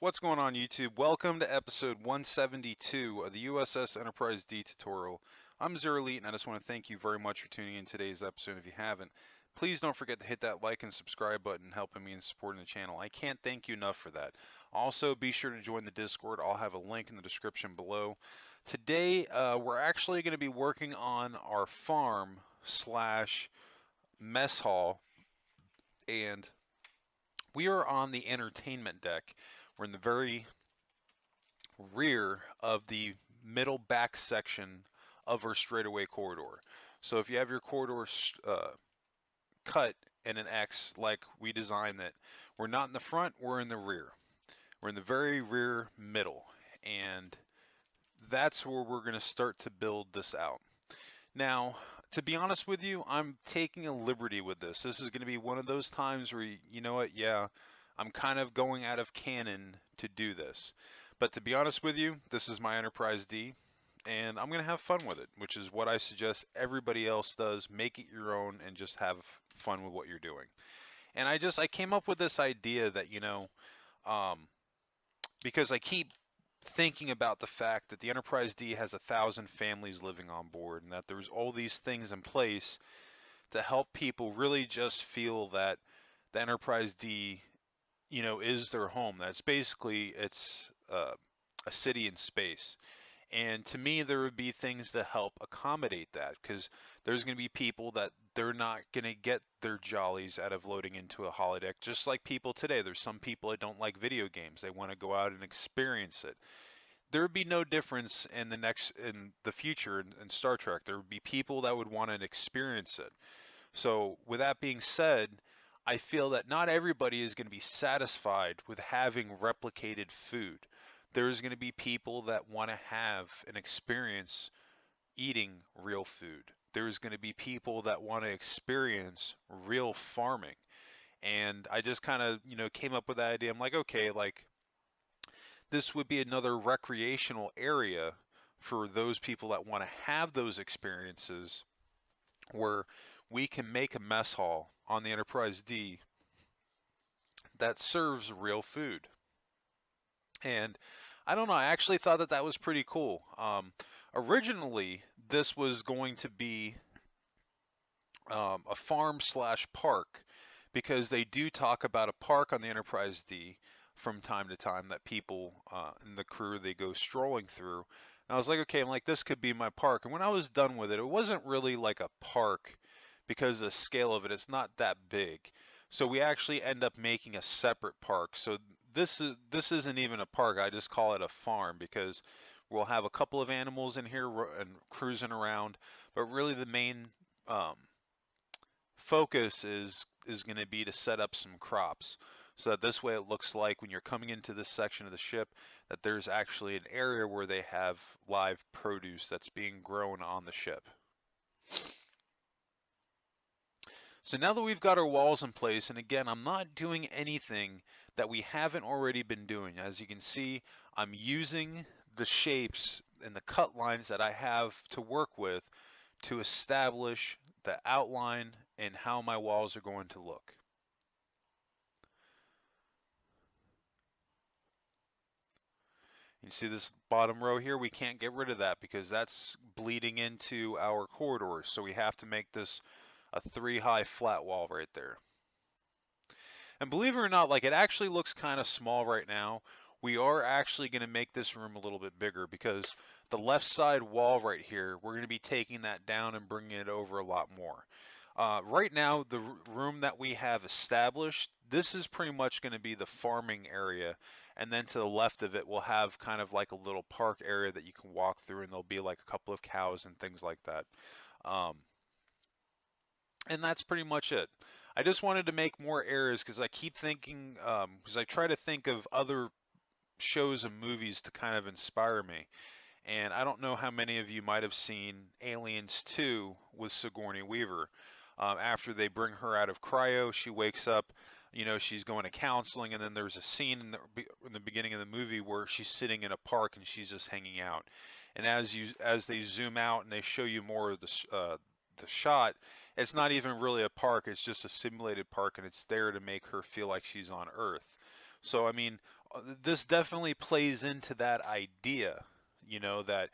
What's going on YouTube? Welcome to episode 172 of the U.S.S. Enterprise D tutorial. I'm Zero Elite and I just want to thank you very much for tuning in today's episode. If you haven't, please don't forget to hit that like and subscribe button helping me in supporting the channel. I can't thank you enough for that. Also, be sure to join the Discord. I'll have a link in the description below. Today, we're actually going to be working on our farm slash mess hall, and we are on the entertainment deck. We're in the very rear of the middle back section of our straightaway corridor. So if you have your corridor cut in an X like we designed it, we're not in the front, we're in the rear. We're in the very rear middle, and that's where we're going to start to build this out. Now, to be honest with you, I'm taking a liberty with this. This is going to be one of those times where, you know what, yeah, I'm kind of going out of canon to do this. But to be honest with you, this is my Enterprise D, and I'm going to have fun with it, which is what I suggest everybody else does. Make it your own and just have fun with what you're doing. And I came up with this idea that, because I keep thinking about the fact that the Enterprise D has 1,000 families living on board, and that there's all these things in place to help people really just feel that the Enterprise D, is their home. That's basically, it's a city in space. And to me, there would be things to help accommodate that, because there's going to be people that they're not going to get their jollies out of loading into a holodeck. Just like people today, there's some people that don't like video games. They want to go out and experience it. There would be no difference in the future in Star Trek. There would be people that would want to experience it. So with that being said, I feel that not everybody is going to be satisfied with having replicated food. There's going to be people that want to have an experience eating real food. There's going to be people that want to experience real farming. And I just kind of, came up with that idea. I'm like, okay, like this would be another recreational area for those people that want to have those experiences, where we can make a mess hall on the Enterprise D that serves real food. And I don't know, I actually thought that that was pretty cool. Originally, this was going to be a farm slash park, because they do talk about a park on the Enterprise D from time to time that people in the crew, they go strolling through. And I was like, okay, I'm like, this could be my park. And when I was done with it, it wasn't really like a park, because the scale of it, it's not that big. So we actually end up making a separate park. So this isn't even a park. I just call it a farm, because we'll have a couple of animals in here and cruising around, but really the main focus is going to be to set up some crops, so that this way it looks like when you're coming into this section of the ship that there's actually an area where they have live produce that's being grown on the ship. So now that we've got our walls in place, and again, I'm not doing anything that we haven't already been doing. As you can see, I'm using the shapes and the cut lines that I have to work with to establish the outline and how my walls are going to look. You see this bottom row here, we can't get rid of that because that's bleeding into our corridors. So we have to make this a 3-high flat wall right there. And believe it or not, like, it actually looks kind of small right now. We are actually going to make this room a little bit bigger, because the left side wall right here, we're going to be taking that down and bringing it over a lot more. Right now, the room that we have established, this is pretty much going to be the farming area. And then to the left of it, we'll have kind of like a little park area that you can walk through, and there'll be like a couple of cows and things like that. And that's pretty much it. I just wanted to make more areas, because I keep thinking, because I try to think of other shows and movies to kind of inspire me. And I don't know how many of you might have seen Aliens 2 with Sigourney Weaver. After they bring her out of cryo, she wakes up, she's going to counseling, and then there's a scene in the beginning of the movie where she's sitting in a park and she's just hanging out. And as they zoom out and they show you more of the shot, it's not even really a park, it's just a simulated park, and it's there to make her feel like she's on Earth. So I mean, this definitely plays into that idea, that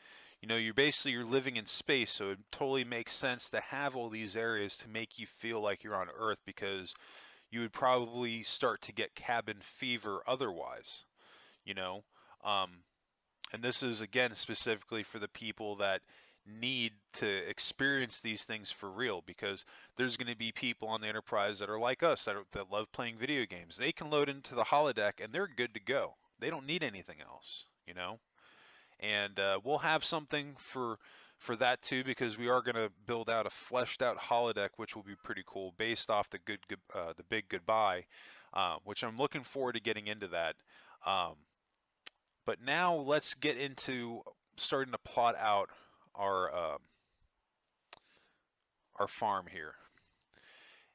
you're living in space, so it totally makes sense to have all these areas to make you feel like you're on Earth, because you would probably start to get cabin fever otherwise, you know. Um, and this is again specifically for the people that need to experience these things for real, because there's going to be people on the Enterprise that are like us, that love playing video games. They can load into the holodeck and they're good to go. They don't need anything else. And we'll have something for that too, because we are going to build out a fleshed out holodeck, which will be pretty cool, based off the big goodbye, which I'm looking forward to getting into that. Um, but now let's get into starting to plot out our farm here.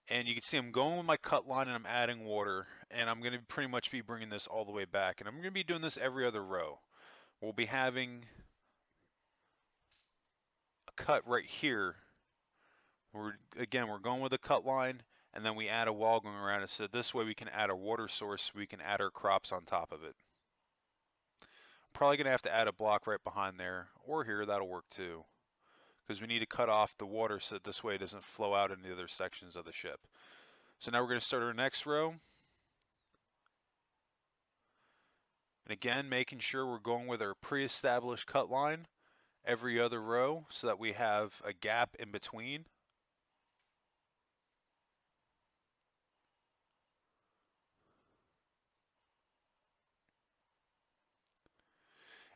And you can see I'm going with my cut line and I'm adding water, and I'm going to pretty much be bringing this all the way back. And I'm going to be doing this every other row. We'll be having a cut right here. We're going with a cut line, and then we add a wall going around it, so this way we can add a water source, we can add our crops on top of it. Probably going to have to add a block right behind there, or here, that'll work too, because we need to cut off the water so that this way it doesn't flow out into the other sections of the ship. So now we're going to start our next row. And again, making sure we're going with our pre-established cut line every other row so that we have a gap in between.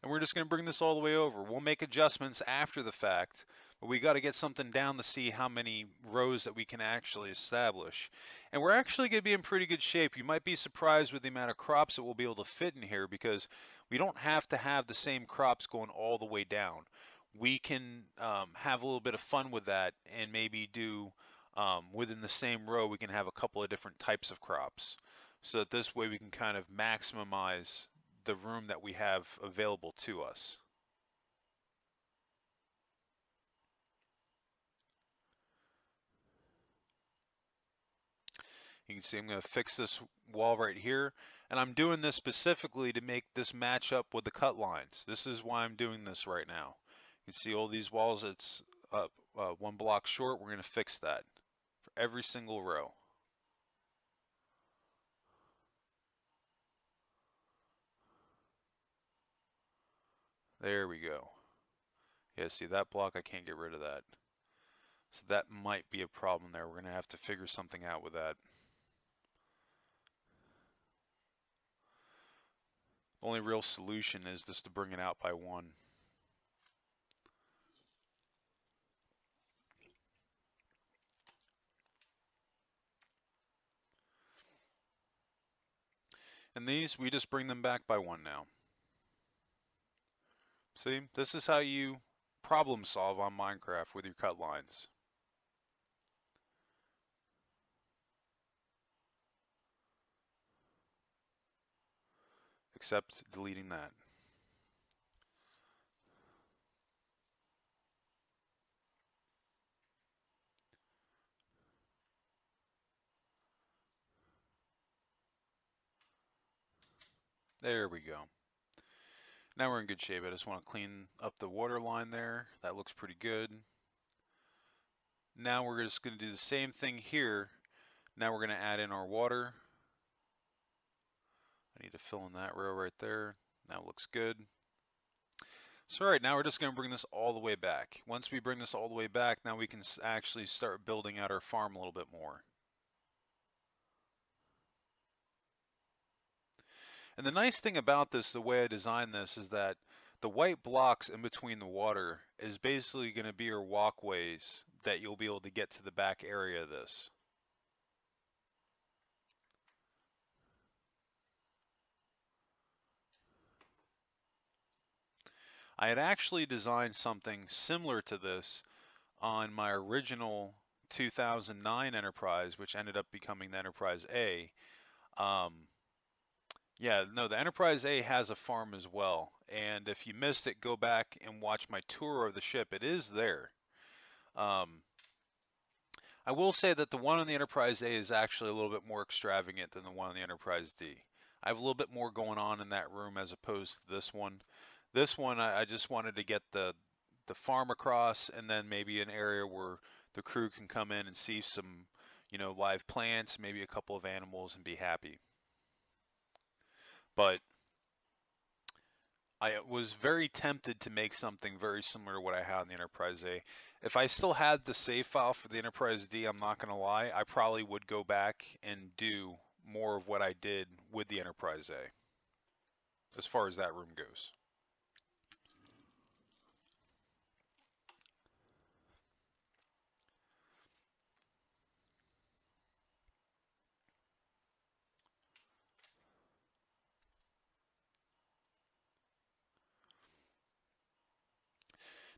And we're just going to bring this all the way over. We'll make adjustments after the fact, but we got to get something down to see how many rows that we can actually establish. And we're actually going to be in pretty good shape. You might be surprised with the amount of crops that we'll be able to fit in here, because we don't have to have the same crops going all the way down. We can have a little bit of fun with that, and maybe do within the same row, we can have a couple of different types of crops, so that this way we can kind of maximize the room that we have available to us. You can see I'm going to fix this wall right here, and I'm doing this specifically to make this match up with the cut lines. This is why I'm doing this right now. You can see all these walls, it's one block short. We're going to fix that for every single row. There we go. Yeah, see that block, I can't get rid of that. So that might be a problem there. We're going to have to figure something out with that. The only real solution is just to bring it out by one. And these, we just bring them back by one now. See, this is how you problem solve on Minecraft with your cut lines. Except deleting that. There we go. Now we're in good shape. I just want to clean up the water line there. That looks pretty good. Now we're just going to do the same thing here. Now we're going to add in our water. I need to fill in that row right there. That looks good. So all right, now we're just going to bring this all the way back. Once we bring this all the way back, now we can actually start building out our farm a little bit more. And the nice thing about this, the way I designed this, is that the white blocks in between the water is basically going to be your walkways that you'll be able to get to the back area of this. I had actually designed something similar to this on my original 2009 Enterprise, which ended up becoming the Enterprise A. Yeah, no, the Enterprise A has a farm as well. And if you missed it, go back and watch my tour of the ship. It is there. Um, I will say that the one on the Enterprise A is actually a little bit more extravagant than the one on the Enterprise D. I have a little bit more going on in that room as opposed to this one. This one, I just wanted to get the farm across, and then maybe an area where the crew can come in and see some, live plants, maybe a couple of animals, and be happy. But I was very tempted to make something very similar to what I had in the Enterprise A. If I still had the save file for the Enterprise D, I'm not going to lie, I probably would go back and do more of what I did with the Enterprise A, as far as that room goes.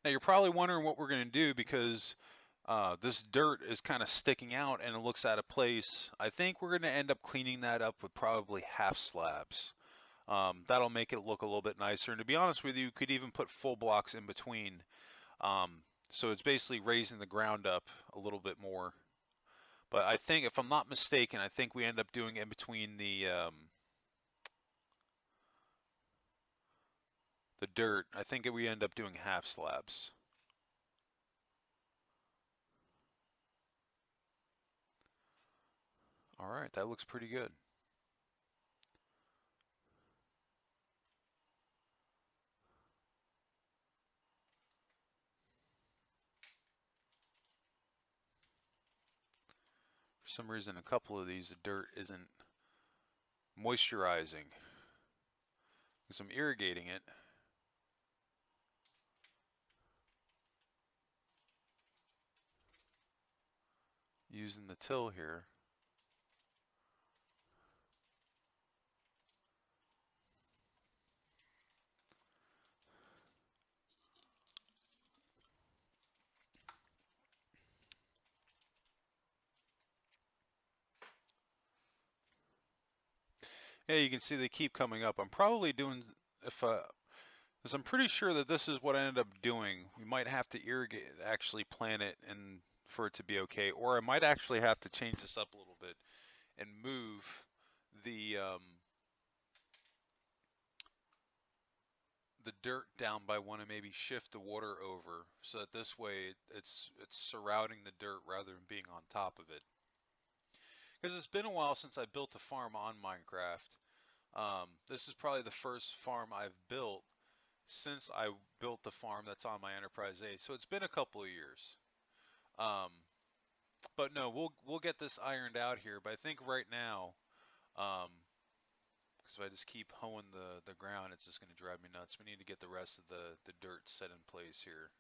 Now you're probably wondering what we're going to do because this dirt is kind of sticking out and it looks out of place. I think we're going to end up cleaning that up with probably half slabs. That'll make it look a little bit nicer. And to be honest with you could even put full blocks in between. So it's basically raising the ground up a little bit more. But I think, if I'm not mistaken, I think we end up doing in between the dirt. I think we end up doing half slabs. All right, that looks pretty good. For some reason, a couple of these, the dirt isn't moisturizing because I'm irrigating it. Using the till here. Yeah, you can see they keep coming up. I'm probably doing, because I'm pretty sure that this is what I ended up doing. We might have to irrigate, actually plant it, and for it to be okay, or I might actually have to change this up a little bit and move the dirt down by one and maybe shift the water over so that this way it's surrounding the dirt rather than being on top of it. Because it's been a while since I built a farm on Minecraft. This is probably the first farm I've built since I built the farm that's on my Enterprise A. So it's been a couple of years. Um, but no, we'll get this ironed out here. But I think right now, because if I just keep hoeing the ground, it's just going to drive me nuts. We need to get the rest of the dirt set in place here.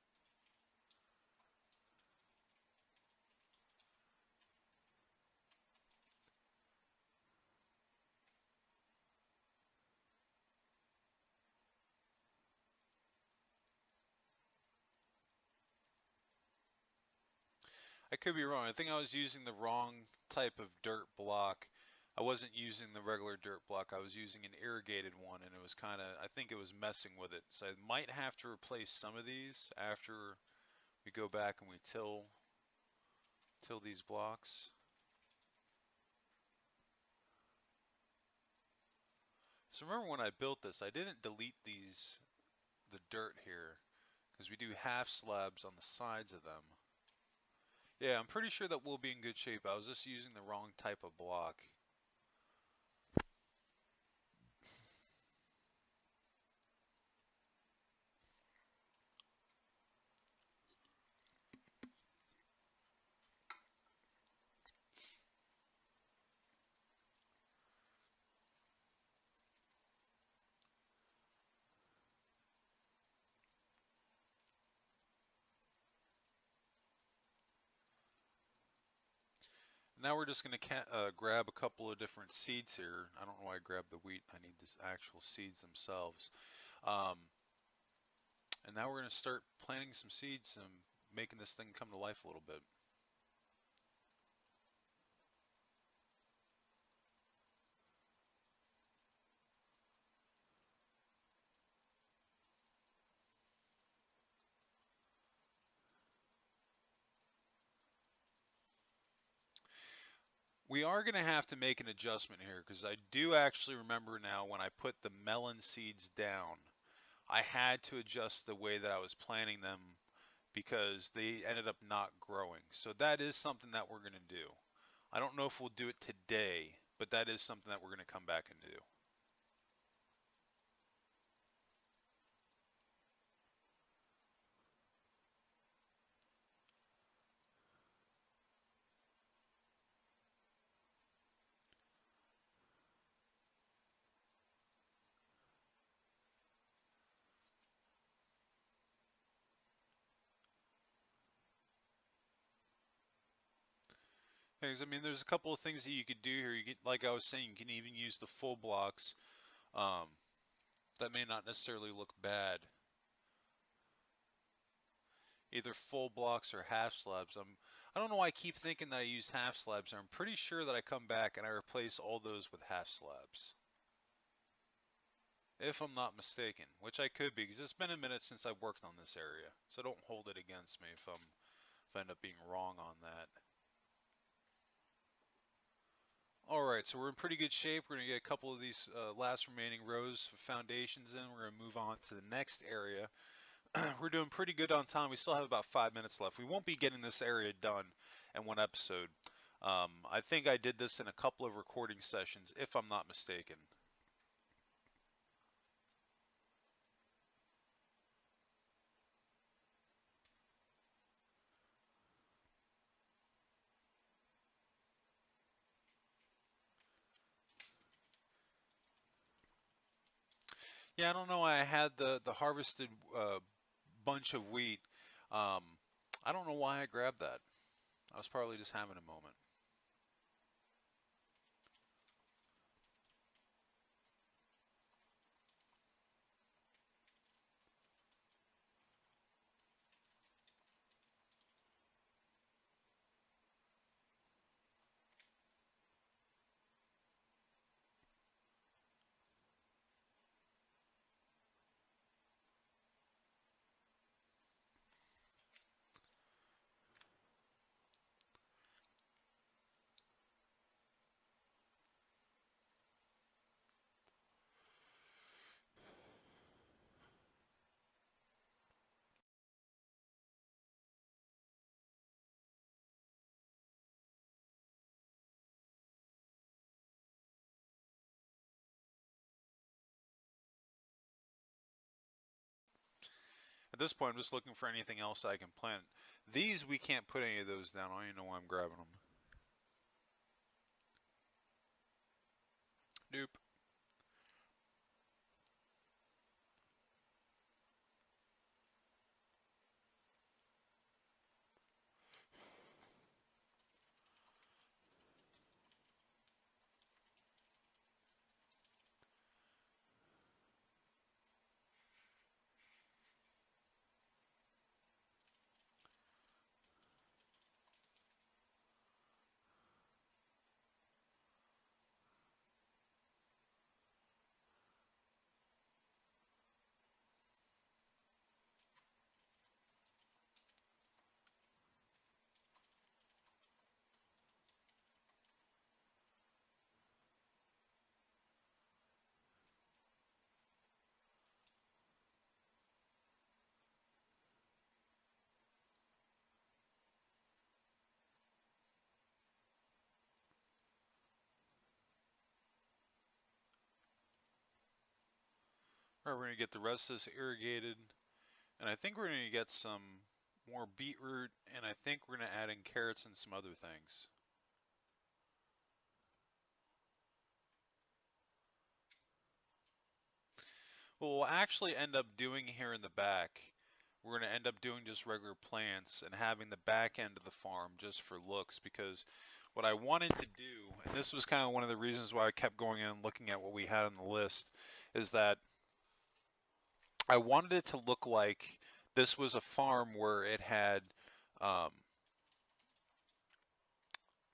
I could be wrong. I think I was using the wrong type of dirt block. I wasn't using the regular dirt block. I was using an irrigated one, and it was kind of, I think it was messing with it. So I might have to replace some of these after we go back and we till these blocks. So remember when I built this, I didn't delete the dirt here, because we do half slabs on the sides of them. Yeah, I'm pretty sure that we'll be in good shape. I was just using the wrong type of block. Now we're just going to grab a couple of different seeds here. I don't know why I grabbed the wheat. I need the actual seeds themselves. Um, and now we're going to start planting some seeds and making this thing come to life a little bit. We are going to have to make an adjustment here because I do actually remember now when I put the melon seeds down, I had to adjust the way that I was planting them because they ended up not growing. So that is something that we're going to do. I don't know if we'll do it today, but that is something that we're going to come back and do. Things. I mean, there's a couple of things that you could do here. You can, like I was saying, you can even use the full blocks. Um, that may not necessarily look bad. Either full blocks or half slabs. I don't know why I keep thinking that I use half slabs. I'm pretty sure that I come back and I replace all those with half slabs. If I'm not mistaken, which I could be, because it's been a minute since I've worked on this area. So don't hold it against me if I end up being wrong on that. Alright, so we're in pretty good shape. We're going to get a couple of these last remaining rows of foundations in. We're going to move on to the next area. We're doing pretty good on time. We still have about 5 minutes left. We won't be getting this area done in one episode. I think I did this in a couple of recording sessions, if I'm not mistaken. Yeah, I don't know why I had the harvested bunch of wheat. Um, I don't know why I grabbed that. I was probably just having a moment. At this point, I'm just looking for anything else I can plant. These, we can't put any of those down. I don't even know why I'm grabbing them. Nope. All right, we're going to get the rest of this irrigated. And I think we're going to get some more beetroot. And I think we're going to add in carrots and some other things. What we'll actually end up doing here in the back, we're going to end up doing just regular plants and having the back end of the farm just for looks, because what I wanted to do, and this was kind of one of the reasons why I kept going in and looking at what we had on the list, is that I wanted it to look like this was a farm where it had um,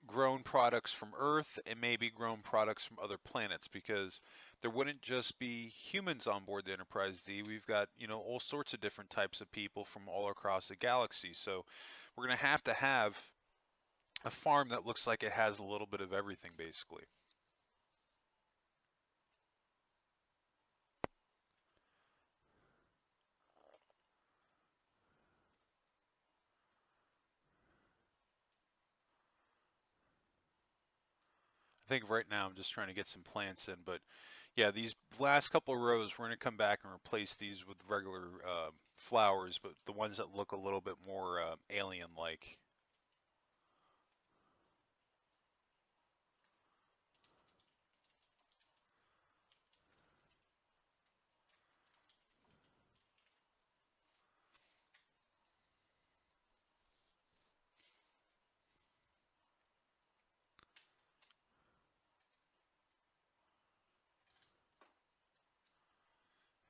grown products from Earth and maybe grown products from other planets, because there wouldn't just be humans on board the Enterprise D. We've got, all sorts of different types of people from all across the galaxy. So we're going to have a farm that looks like it has a little bit of everything, basically. I think right now I'm just trying to get some plants in, but yeah, these last couple of rows, we're going to come back and replace these with regular flowers, but the ones that look a little bit more alien-like.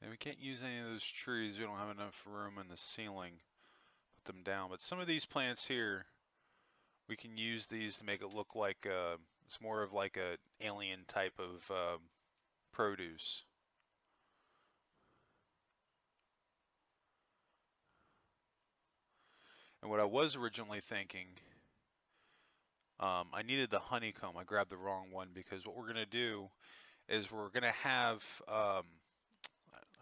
And we can't use any of those trees. We don't have enough room in the ceiling. Put them down. But some of these plants here, we can use these to make it look like it's more of like a alien type of produce. And what I was originally thinking, I needed the honeycomb. I grabbed the wrong one because what we're going to do is we're going to have,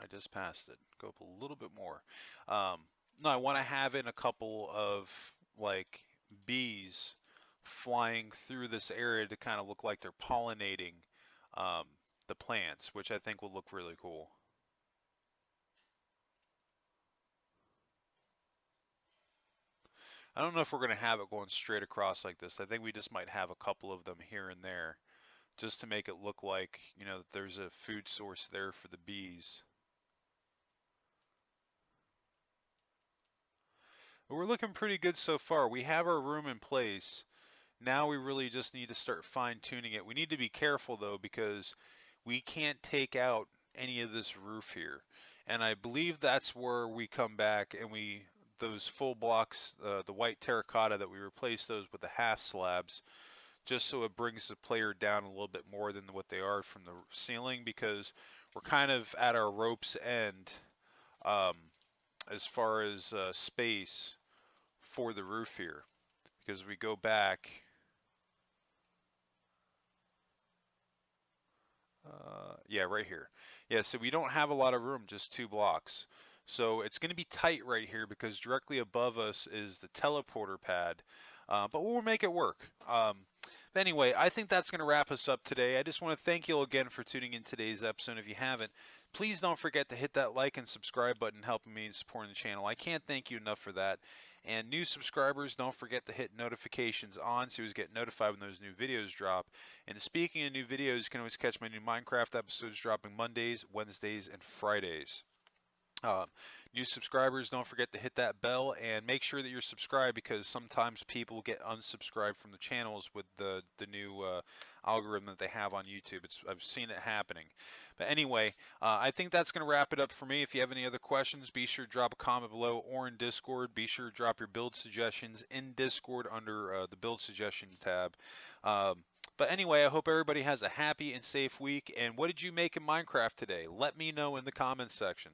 I just passed it, go up a little bit more. Um, no, I want to have in a couple of like bees flying through this area to kind of look like they're pollinating um, the plants, which I think will look really cool. I don't know if we're going to have it going straight across like this. I think we just might have a couple of them here and there just to make it look like, you know, that there's a food source there for the bees. But we're looking pretty good so far. We have our room in place. Now we really just need to start fine tuning it. We need to be careful though because we can't take out any of this roof here. And I believe that's where we come back and those full blocks, the white terracotta, that we replace those with the half slabs just so it brings the player down a little bit more than what they are from the ceiling, because we're kind of at our rope's end um, as far as space for the roof here. Because if we go back, yeah, right here. Yeah, so we don't have a lot of room, just 2 blocks. So it's going to be tight right here because directly above us is the teleporter pad. But we'll make it work. But anyway, I think that's going to wrap us up today. I just want to thank you all again for tuning in today's episode. If you haven't, please don't forget to hit that like and subscribe button, helping me and supporting the channel. I can't thank you enough for that. And new subscribers, don't forget to hit notifications on so you get notified when those new videos drop. And speaking of new videos, you can always catch my new Minecraft episodes dropping Mondays, Wednesdays, and Fridays. Uh, New subscribers, don't forget to hit that bell and make sure that you're subscribed, because sometimes people get unsubscribed from the channels with the new algorithm that they have on YouTube. I've seen it happening. But anyway, I think that's going to wrap it up for me. If you have any other questions, be sure to drop a comment below or in Discord. Be sure to drop your build suggestions in Discord under the build suggestion tab. Um, but anyway, I hope everybody has a happy and safe week. And what did you make in Minecraft today? Let me know in the comments section.